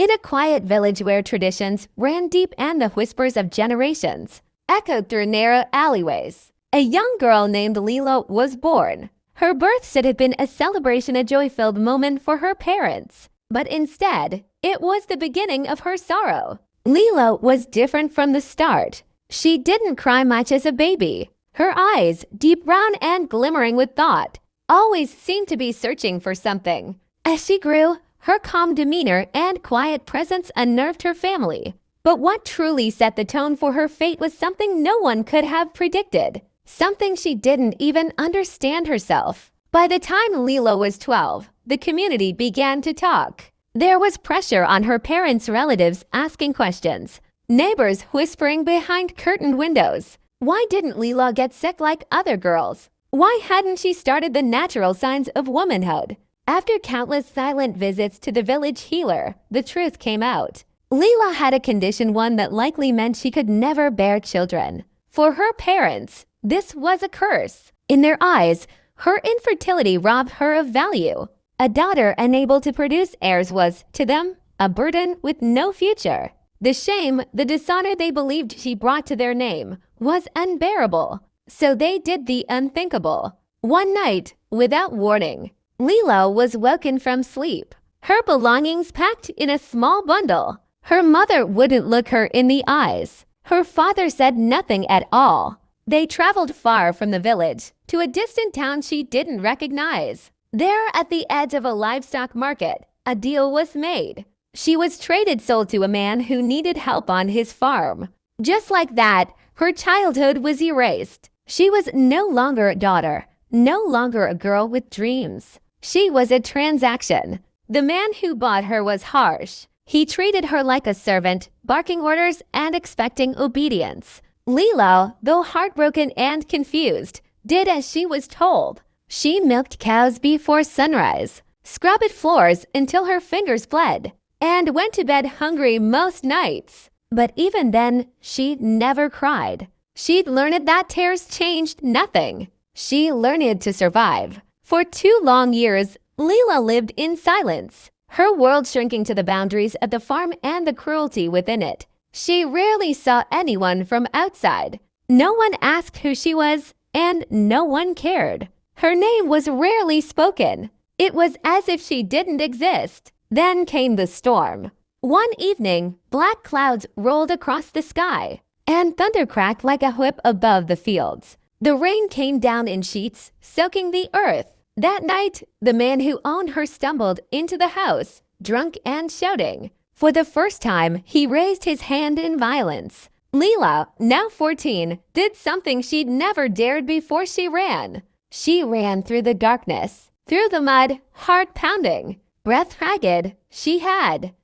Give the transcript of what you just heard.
In a quiet village where traditions ran deep and the whispers of generations echoed through narrow alleyways, a young girl named Lila was born. Her birth should have been a celebration, a joy-filled moment for her parents. But instead, it was the beginning of her sorrow. Lila was different from the start. She didn't cry much as a baby. Her eyes, deep brown and glimmering with thought, always seemed to be searching for something. As she grew, her calm demeanor and quiet presence unnerved her family. But what truly set the tone for her fate was something no one could have predicted. Something she didn't even understand herself. By the time Lila was 12, the community began to talk. There was pressure on her parents' relatives asking questions, neighbors whispering behind curtained windows. Why didn't Lila get sick like other girls? Why hadn't she started the natural signs of womanhood? After countless silent visits to the village healer, the truth came out. Lila had a condition, one that likely meant she could never bear children. For her parents, this was a curse. In their eyes, her infertility robbed her of value. A daughter unable to produce heirs was, to them, a burden with no future. The shame, the dishonor they believed she brought to their name, was unbearable. So they did the unthinkable. One night, without warning, Lila was woken from sleep, her belongings packed in a small bundle. Her mother wouldn't look her in the eyes. Her father said nothing at all. They traveled far from the village to a distant town she didn't recognize. There, at the edge of a livestock market, a deal was made. She was sold to a man who needed help on his farm. Just like that, her childhood was erased. She was no longer a daughter, no longer a girl with dreams. She was a transaction. The man who bought her was harsh. He treated her like a servant, barking orders and expecting obedience. Lila, though heartbroken and confused, did as she was told. She milked cows before sunrise, scrubbed floors until her fingers bled, and went to bed hungry most nights. But even then, she never cried. She'd learned that tears changed nothing. She learned to survive. For 2 long years, Lila lived in silence, her world shrinking to the boundaries of the farm and the cruelty within it. She rarely saw anyone from outside. No one asked who she was, and no one cared. Her name was rarely spoken. It was as if she didn't exist. Then came the storm. One evening, black clouds rolled across the sky, and thunder cracked like a whip above the fields. The rain came down in sheets, soaking the earth. That night, the man who owned her stumbled into the house, drunk and shouting. For the first time, he raised his hand in violence. Lila, now 14, did something she'd never dared before. She ran. She ran through the darkness, through the mud, heart pounding, breath ragged. She had